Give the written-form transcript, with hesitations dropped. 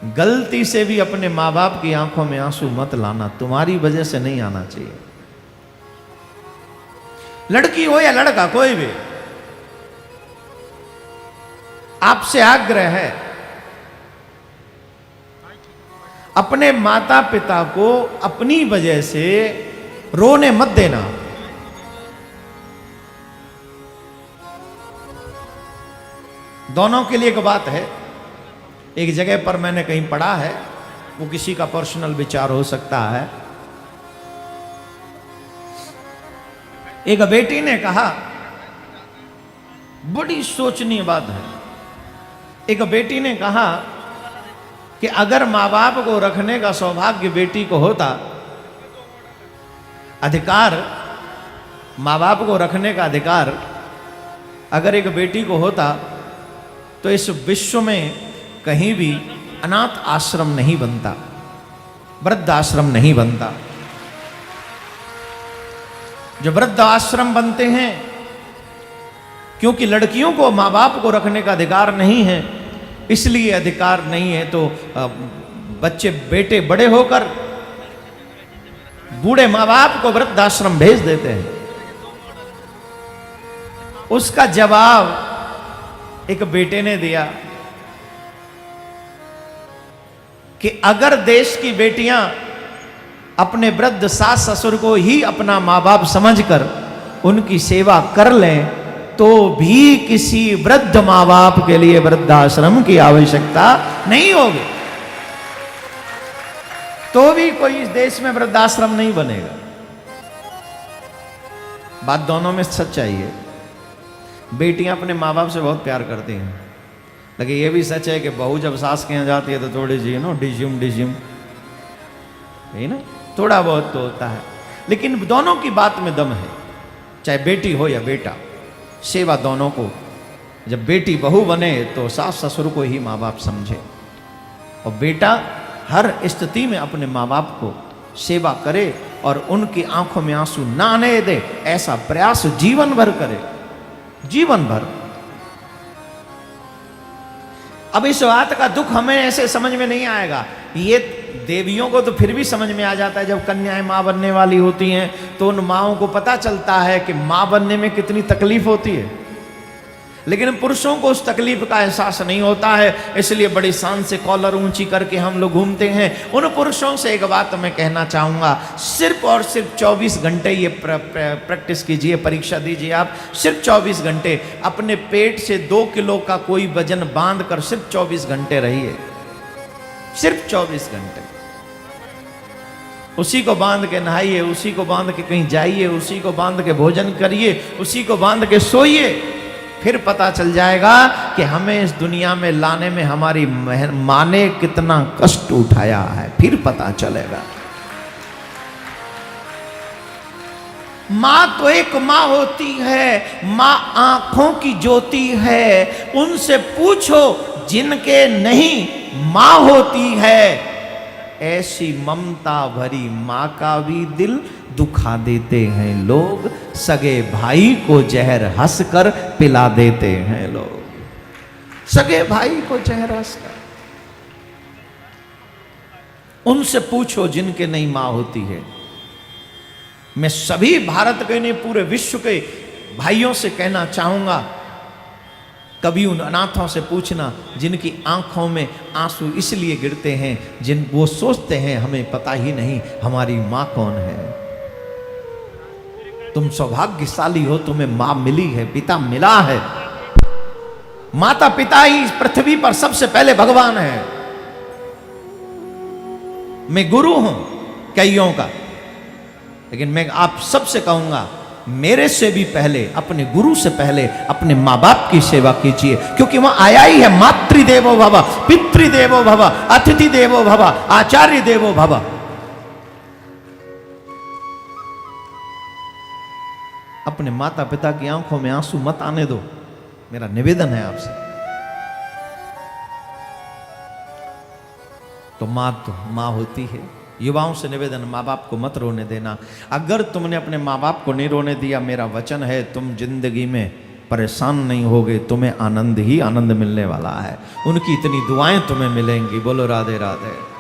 गलती से भी अपने माँ बाप की आंखों में आंसू मत लाना, तुम्हारी वजह से नहीं आना चाहिए। लड़की हो या लड़का, कोई भी, आपसे आग्रह है, अपने माता पिता को अपनी वजह से रोने मत देना। दोनों के लिए एक बात है, एक जगह पर मैंने कहीं पढ़ा है, वो किसी का पर्सनल विचार हो सकता है। एक बेटी ने कहा, बड़ी सोचनीय बात है, एक बेटी ने कहा कि अगर माँ बाप को रखने का सौभाग्य बेटी को होता, अधिकार, माँ बाप को रखने का अधिकार अगर एक बेटी को होता, तो इस विश्व में कहीं भी अनाथ आश्रम नहीं बनता, वृद्ध आश्रम नहीं बनता। जो वृद्ध आश्रम बनते हैं, क्योंकि लड़कियों को माँ बाप को रखने का अधिकार नहीं है, इसलिए अधिकार नहीं है तो बच्चे, बेटे बड़े होकर बूढ़े माँ बाप को वृद्धाश्रम भेज देते हैं। उसका जवाब एक बेटे ने दिया कि अगर देश की बेटियां अपने वृद्ध सास ससुर को ही अपना माँ बाप समझकर उनकी सेवा कर लें, तो भी किसी वृद्ध माँ बाप के लिए वृद्धाश्रम की आवश्यकता नहीं होगी, तो भी कोई इस देश में वृद्धाश्रम नहीं बनेगा। बात दोनों में सच्चाई है। बेटियां अपने माँ बाप से बहुत प्यार करती हैं, लेकिन ये भी सच है कि बहू जब सास के यहाँ जाती है तो थोड़ी सी डिज्यूम है ना, थोड़ा बहुत तो होता है, लेकिन दोनों की बात में दम है। चाहे बेटी हो या बेटा, सेवा दोनों को। जब बेटी बहू बने तो सास ससुर को ही माँ बाप समझे, और बेटा हर स्थिति में अपने माँ बाप को सेवा करे और उनकी आंखों में आंसू ना आने दे, ऐसा प्रयास जीवन भर करे, जीवन भर। अब इस बात का दुख हमें ऐसे समझ में नहीं आएगा। ये देवियों को तो फिर भी समझ में आ जाता है, जब कन्याएं मां बनने वाली होती हैं तो उन माओं को पता चलता है कि मां बनने में कितनी तकलीफ होती है, लेकिन पुरुषों को उस तकलीफ का एहसास नहीं होता है, इसलिए बड़ी शान से कॉलर ऊंची करके हम लोग घूमते हैं। उन पुरुषों से एक बात मैं कहना चाहूँगा, सिर्फ और सिर्फ 24 घंटे ये प्रैक्टिस कीजिए, परीक्षा दीजिए आप, सिर्फ 24 घंटे अपने पेट से 2 किलो का कोई वजन बांध कर सिर्फ 24 घंटे रहिए, सिर्फ 24 घंटे। उसी को बांध के नहाइए, उसी को बांध के कहीं जाइए, उसी को बांध के भोजन करिए, उसी को बांध के सोइए, फिर पता चल जाएगा कि हमें इस दुनिया में लाने में हमारी माँ ने कितना कष्ट उठाया है, फिर पता चलेगा। माँ तो एक माँ होती है, माँ आंखों की ज्योति है, उनसे पूछो जिनके नहीं माँ होती है। ऐसी ममता भरी माँ का भी दिल दुखा देते हैं लोग, सगे भाई को जहर हंसकर पिला देते हैं लोग, सगे भाई को जहर हंसकर। उनसे पूछो जिनके नहीं माँ होती है। मैं सभी भारत के नहीं, पूरे विश्व के भाइयों से कहना चाहूंगा, कभी उन अनाथों से पूछना जिनकी आंखों में आंसू इसलिए गिरते हैं, जिन वो सोचते हैं हमें पता ही नहीं हमारी माँ कौन है। तुम सौभाग्यशाली हो, तुम्हें माँ मिली है, पिता मिला है। माता पिता ही पृथ्वी पर सबसे पहले भगवान है। मैं गुरु हूं कईयों का, लेकिन मैं आप सबसे कहूंगा, मेरे से भी पहले, अपने गुरु से पहले अपने माँ बाप की सेवा कीजिए, क्योंकि वहां आया ही है मातृदेवो भव, पितृदेवो भव, अतिथि देवो भव, आचार्य देवो भव। अपने माता पिता की आंखों में आंसू मत आने दो, मेरा निवेदन है आपसे। तो माँ होती है। युवाओं से निवेदन, माँ बाप को मत रोने देना। अगर तुमने अपने माँ बाप को नहीं रोने दिया, मेरा वचन है तुम जिंदगी में परेशान नहीं होगे, तुम्हें आनंद ही आनंद मिलने वाला है। उनकी इतनी दुआएं तुम्हें मिलेंगी। बोलो राधे राधे।